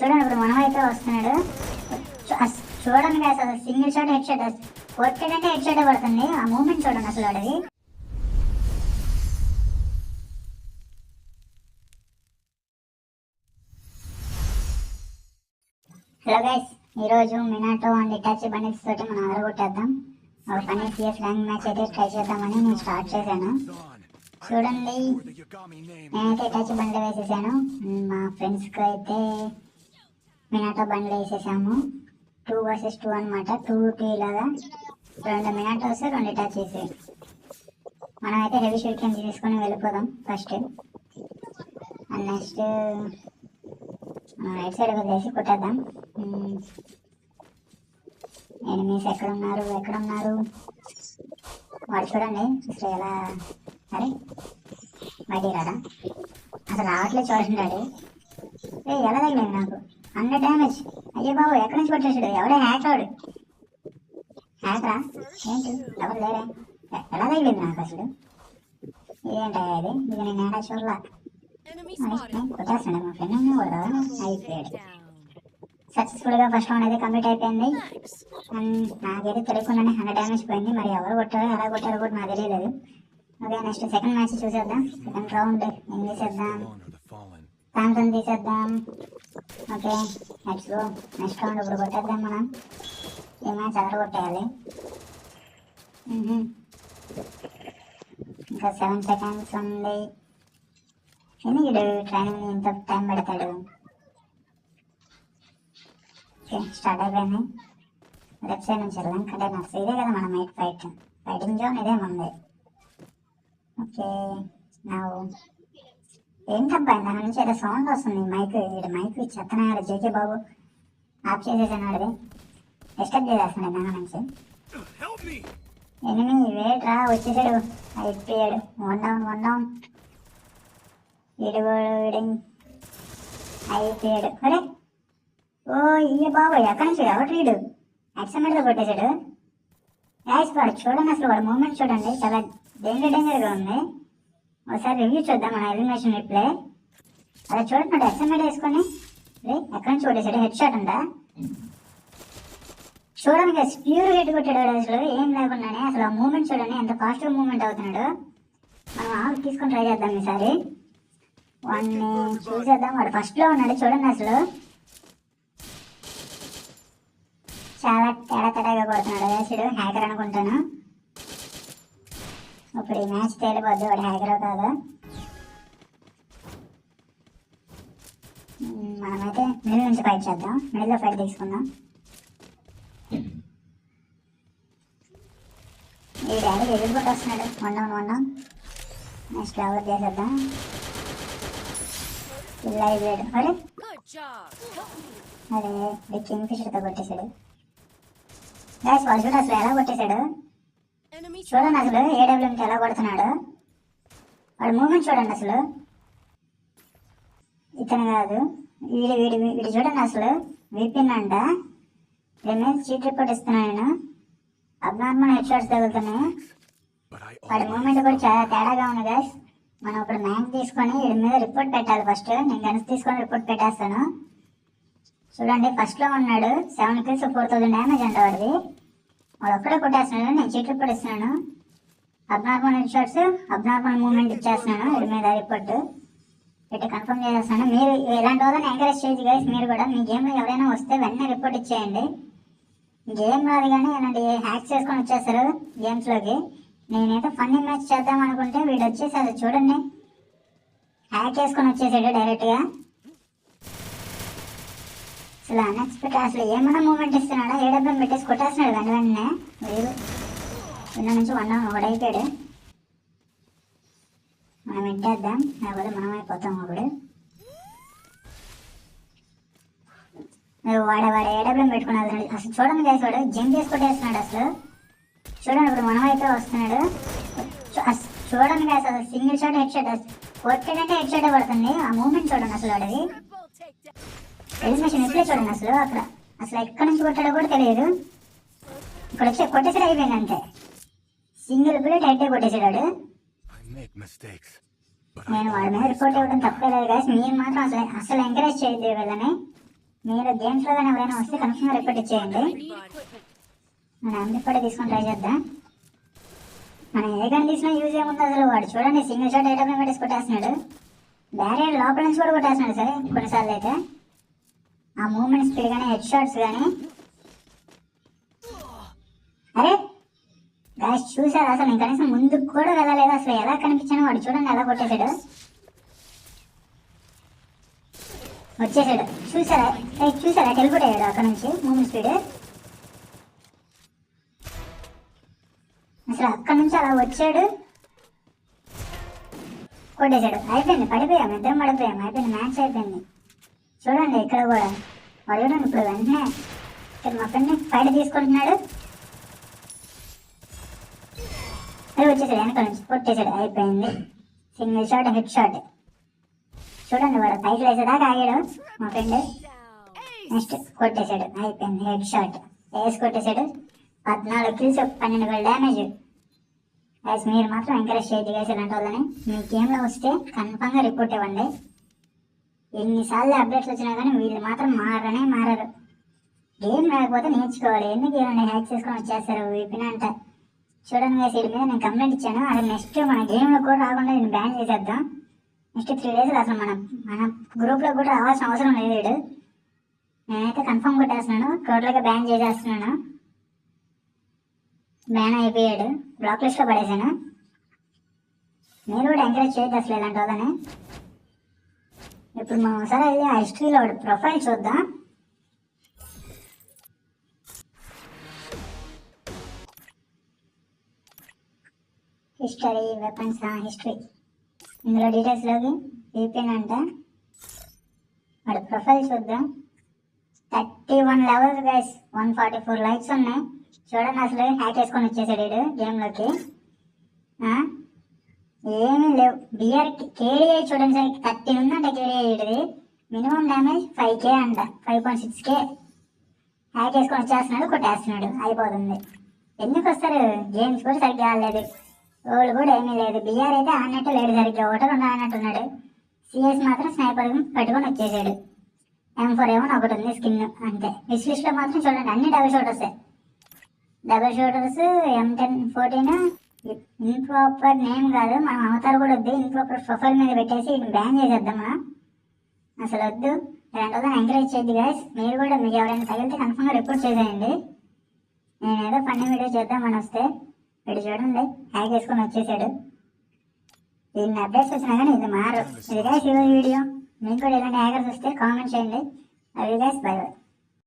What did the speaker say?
చూడండి ఇప్పుడు మనమైతే వస్తున్నాడు. చూడండి guys, అసలు సింగిల్ షాట్ హెడ్ షాట్ కొట్టాడంటే హెడ్ షాట్ పడుతుంది. ఆ మూమెంట్ చూడండి అసలు వాడిది. హలో గైస్, ఈరోజు మినాటో అండ్ ఇటాచి బండిల్స్ తోటి మనం అదరగొట్టేద్దాం. ఒక ఫన్నీ సిఎస్ ర్యాంక్ మ్యాచ్ అయితే ట్రై చేద్దామని నేను స్టార్ట్ చేశాను. చూడండి, నేనైతే ఇటాచి బండ్లు వేసేసాను. మా ఫ్రెండ్స్కి అయితే మినాటో బండ్లు వేసేసాము. 2 vs 2 అనమాట. 2 ఇలాగా 2 మినాటోస్ 2 ఇటాచీస్. మనమైతే హెవీ షూట్ కింద తీసుకొని వెళ్ళిపోదాం first. And next right side వదిలేసి కొట్టేద్దాం. ఎనిమీస్ ఎక్కడున్నారు వాడు చూడండి అసలు ఎలా. అరే బయటికి రాడా, అసలు రావట్లేదు చూడండి. ఎలా తగిలేదు నాకు 100 డ్యామేజ్. అయ్యో బాబు, ఎక్కడి నుంచి కొట్టేసాడు? ఎవడే హ్యాకర్? హ్యాకరా ఏంటి? ఎవరు లేరే. ఎలా తగిలేదు నాకు అసలు? ఇదేంటా ఇది? ఇది నేను ఏడా చూడలా. కొట్టేస్తాడు మా ఫ్రెండ్ కూడా. అయిపోయాడు. సక్సెస్ఫుల్ గా ఫస్ట్ రౌండ్ అయితే కంప్లీట్ అయిపోయింది. అండ్ నాకైతే తెలియకుండానే 100 డ్యామేజ్ పోయింది. మరి ఎవరు కొట్టారో ఎలా కొట్టారో కూడా నాకు తెలియలేదు. ఓకే, నెక్స్ట్ సెకండ్ మ్యాచ్ చూసేద్దాం. సెకండ్ రౌండ్ ఏం తీసేద్దాం? థామ్సన్ తీసేద్దాం. Okay, next go. Next round ఇప్పుడు కొట్టేద్దాం. మనం ఈ మ్యాచ్ ఎవరు కొట్టేయాలి? ఇంకా 7 seconds ఉంది. ఎందుకు ట్రైనింగ్ ఇంత టైం పెడతాడు? ఓకే, స్టార్ట్ అయిపోయింది. లెఫ్ట్ సైడ్ నుంచి వెళ్దాం. కంటైనర్స్ ఇదే కదా మన ఫైటింగ్ జోన్ ఇదే మంది. ఓకే, నా ఏంటబ్బా దాని నుంచి ఏదో సౌండ్ వస్తుంది. మైక్ చెత్తనాడు. జేకే బాబు ఆఫ్ చేసేసాను. వాడిది డిస్టర్బ్ చేసేస్తున్నాడు దాని నుంచి. ఎనిమి వేట్రా వచ్చేసాడు. అయిపోయాడు. 1 down అయిపోయాడు. అరే ఓ ఇయ్య బాబు, ఎక్కడి నుంచి ఎవరు వీడు? యాక్సిడెంట్ గా కొట్టేశాడు. వాడు చూడండి అసలు వాడు మూమెంట్ చూడండి, చాలా డేంజర్ గా ఉంది. ఒకసారి రివ్యూ చూద్దాం మన ఎలిమినేషన్ రిప్లే. అలా చూడండి ఎక్స్ఎంఎడ్ వేసుకొని ఎక్కడి నుంచి కొట్టేశాడు. హెడ్ షాట్ అంట. చూడండి ప్యూర్ హెడ్ కొట్టాడు అసలు ఏం లేకుండానే. అసలు ఆ మూమెంట్ చూడండి ఎంత ఫాస్ట్ గా మూమెంట్ అవుతున్నాడు. మనం ఆఫ్ తీసుకొని ట్రై చేద్దాం ఈసారి. వాడిని చూసేద్దాం. వాడు ఫస్ట్ లో ఉన్నాడు చూడండి అసలు చాలా తేడాగా కొడుతున్నాడు. వేసాడు హ్యాకర్ అనుకుంటాను. ఇప్పుడు ఈ మ్యాచ్ తేలిపోద్ది వాడు హ్యాకరో కాదు. మనమైతే మిడిల్ నుంచి ఫైట్ చేద్దాం. మిడిల్లో ఫైట్ తీసుకుందాం. ఈ డాడీ ఎదురుకుంటూ వస్తున్నాడు. 1 down. నెక్స్ట్ ఎవరు చేసేద్దాం. ఇలా అయిపోయాడు. అరే కింగ్ ఫిషర్తో కొట్టేశాడు. వాడు చూడ అసలు ఎలా కొట్టేశాడు చూడండి. అసలు ఏడబ్ల్యూఎంకి ఎలా కొడుతున్నాడు వాడు మూమెంట్ చూడండి. అసలు ఇతను కాదు వీడు చూడండి అసలు విపిన్ అంట. దీని చీట్ రిపోర్ట్ ఇస్తున్నాను నేను. అబ్నార్మల్ హెడ్ షాట్స్ తగులుతున్నాయి. వాడి మూమెంట్ కూడా చాలా తేడాగా ఉంది గైస్. మనం ఇప్పుడు మ్యాచ్ తీసుకొని వీడి మీద రిపోర్ట్ పెట్టాలి. ఫస్ట్ నేను గన్స్ తీసుకొని రిపోర్ట్ పెట్టేస్తాను. చూడండి ఫస్ట్ లో ఉన్నాడు. 7 kills 4000 డ్యామేజ్ అంట వాడిది. వాడు ఒక్కడే కొట్టేస్తున్నాడు. నేను చీట్ రిపోర్ట్ ఇస్తున్నాను. Abnormal head shots abnormal movement ఇచ్చేస్తున్నాను. వీడి మీద రిపోర్ట్ పెట్టి కన్ఫర్మ్ చేసేస్తాను. మీరు ఇలాంటి వాళ్ళని ఎంకరేజ్ చేయొచ్చు గైస్. మీరు కూడా మీ గేమ్ లో ఎవరైనా వస్తే వెంటనే రిపోర్ట్ ఇచ్చేయండి. గేమ్ రాదు కానీ ఇలాంటి హ్యాక్ చేసుకొని వచ్చేస్తారు గేమ్స్ లోకి. నేనైతే ఫన్నీ మ్యాచ్ చేద్దాం అనుకుంటే వీడు వచ్చేసి అది చూడండి హ్యాక్ చేసుకొని వచ్చేసాడు డైరెక్ట్ గా. అసలు అన్ఎక్స్పెక్టెడ్. అసలు ఏమన్నా మూమెంట్ ఇస్తున్నాడా? ఏడబ్ల్యూఎం పెట్టేసి కొట్టేస్తున్నాడు వెంటనే. వీళ్ళ నుంచి 1 down అయిపోయాడు. మనం ఇంటేద్దాం, లేకపోతే మనం అయిపోతాం. అప్పుడు వాడు ఏడబ్ల్యూఎం పెట్టుకున్నాడు. అసలు చూడండి గైస్, వాడు జంప్ చేసి కొట్టేస్తున్నాడు. అసలు చూడండి ఇప్పుడు మనం అయితే వస్తున్నాడు. చూడండి గైస్, అసలు సింగిల్ షాట్ హెడ్ షాట్ కొట్టాడంటే హెడ్ షాట్ పడుతుంది. ఆ మూమెంట్ చూడండి అసలు వాడిది. ఎలిమినేషన్ ఇట్లే చూడండి అసలు. అసలు ఎక్కడి నుంచి కొట్టాడో కూడా తెలియదు. ఇక్కడ వచ్చి కొట్టేసాడు, అయిపోయింది అంతే. సింగిల్ బుల్లెట్ హెడ్ కొట్టేసాడు. నేను వాడి మీద రిపోర్ట్ ఇవ్వడం తప్పలేదు గైస్. మీరు మాత్రం అసలు ఎంకరేజ్ చేయొద్దు వీళ్ళని. మీరు గేమ్స్లో కానీ ఎవరైనా వస్తే కన్ఫర్మ్గా రిపోర్ట్ ఇచ్చేయండి. మనం అమృతపడి తీసుకొని ట్రై చేద్దాం. మనం ఏ గన్ తీసినా యూజ్ ఏముంది అసలు. వాడు చూడండి సింగిల్ షాట్ ఐటమ్ పెట్టేసి కొట్టేస్తున్నాడు. బ్యారియర్ లోపల నుంచి కూడా కొట్టేస్తున్నాడు సరే కొన్నిసార్లు అయితే. ఆ మూవ్మెంట్ స్పీడ్ కానీ హెడ్ షాట్స్ కానీ. అరే గాయస్ చూసారు అసలు నేను కనీసం ముందుకు కూడా వెళ్ళలేదు. అసలు ఎలా కనిపించాను వాడు చూడండి ఎలా కొట్టేశాడు. వచ్చేసాడు చూసారా టెలిపోర్ట్ అయ్యాడు అక్కడ నుంచి మూమెంట్ స్పీడ్. అసలు అక్కడ నుంచి అలా వచ్చాడు కొట్టేశాడు. అయిపోయింది పడిపోయాం ఇద్దరం పడిపోయాం. అయిపోయింది మ్యాచ్ అయిపోయింది. చూడండి ఇక్కడ కూడా వాడు చూడండి ఇప్పుడు వెంటనే ఇక్కడ మా ఫ్రెండ్ని ఫైట్ తీసుకుంటున్నాడు. అది వచ్చేసాడు వెనక నుంచి కొట్టేశాడు. అయిపోయింది సింగిల్ షాట్ హెడ్ షాట్. చూడండి వాడు పైకి వేసేదాకా ఆగాడు మా ఫ్రెండ్. నెక్స్ట్ కొట్టేశాడు. అయిపోయింది హెడ్ షాట్ వేసి కొట్టేశాడు. 14 కిల్స్ 12 గోల్డ్ డ్యామేజ్. గైస్ మీరు మాత్రం ఎంకరేజ్ చేయొద్దు గైస్ ఇలాంటి వాళ్ళని. మీ గేమ్లో వస్తే కన్ఫామ్గా రిపోర్ట్ ఇవ్వండి. ఎన్నిసార్లు అప్డేట్స్ వచ్చినా కానీ వీళ్ళు మాత్రం మారరు. గేమ్ రాకపోతే నేర్చుకోవాలి. ఎందుకు ఇలాంటి హ్యాక్ చేసుకొని వచ్చేస్తారు వీపిన అంట. చూడండి గైస్ వీడి మీద నేను కంప్లైంట్ ఇచ్చాను. అసలు నెక్స్ట్ మన గేమ్లో కూడా రాకుండా నేను బ్యాన్ చేసేద్దాం. నెక్స్ట్ 3 డేస్ అసలు మన గ్రూప్లో కూడా రావాల్సిన అవసరం లేదు వీడు. నేనైతే కన్ఫర్మ్ కొట్టేస్తున్నాను. టోటల్గా బ్యాన్ చేసేస్తున్నాను. బ్యాన్ అయిపోయాడు. బ్లాక్ లిస్ట్లో పడేసాను. మీరు కూడా ఎంకరేజ్ చేయొద్దు అసలు ఇలాంటి వాళ్ళని. ఇప్పుడు మనం ఒకసారి వెళ్ళి ఆ హిస్టరీలో ప్రొఫైల్ చూద్దాం. హిస్టరీ వెపన్స్ హిస్టరీ ఇందులో డీటెయిల్స్లోకి VPN అంట. వాడి ప్రొఫైల్ చూద్దాం. 31 లెవెల్స్ గైస్ 144 లైక్స్ ఉన్నాయి. చూడండి అసలు హ్యాక్ చేసుకొని వచ్చేసాడు వీడు గేమ్లోకి. ఏమీ లేవు. బిఆర్ కేడీఐ చూడండి సార్ 30 ఉందంట కేడీఐ వీడిది. మినిమం డ్యామేజ్ 5K అంట 5.6K. హ్యాక్ చేసుకొని వచ్చేస్తున్నాడు కొట్టేస్తున్నాడు. అయిపోతుంది. ఎందుకు వస్తారు గేమ్స్ కూడా సరిగ్గా ఆడలేదు. రోల్ కూడా ఏమీ లేదు. బిఆర్ అయితే ఆడినట్టు లేడు సరిగ్గా. ఒకటి 2 ఆడినట్టున్నాడు. సిఎస్ మాత్రం స్నైపర్ పట్టుకొని వచ్చేసాడు. M4 ఏమో ఒకటి ఉంది స్కిన్ అంతే. విష్ లిస్ట్లో మాత్రం చూడండి అన్ని డబుల్ షూటర్సే. Double shooters M1014 improper name కాదు మనం అవతారు కూడా వద్దు. ఇంప్రాపర్ ప్రొఫైల్ మీద పెట్టేసి బ్యాన్ చేసేద్దామా. అసలు వద్దు. ఇలాంటి వాళ్ళని ఎంకరేజ్ చేయద్దు గైస్. మీరు కూడా మీకు ఎవరైనా తగిలితే కన్ఫర్మ్గా రిపోర్ట్ చేసేయండి. నేను ఏదో ఫన్నీ వీడియో చేద్దామని వస్తే వీడు చూడండి హ్యాక్ చేసుకొని వచ్చేసాడు. దీన్ని అప్డేట్స్ వచ్చినా కానీ ఇది మారు. ఇది గైస్ ఈరోజు వీడియో. మీకు కూడా ఇలాంటి హ్యాకర్స్ వస్తే కామెంట్ చేయండి. అవి గైస్ బై బై.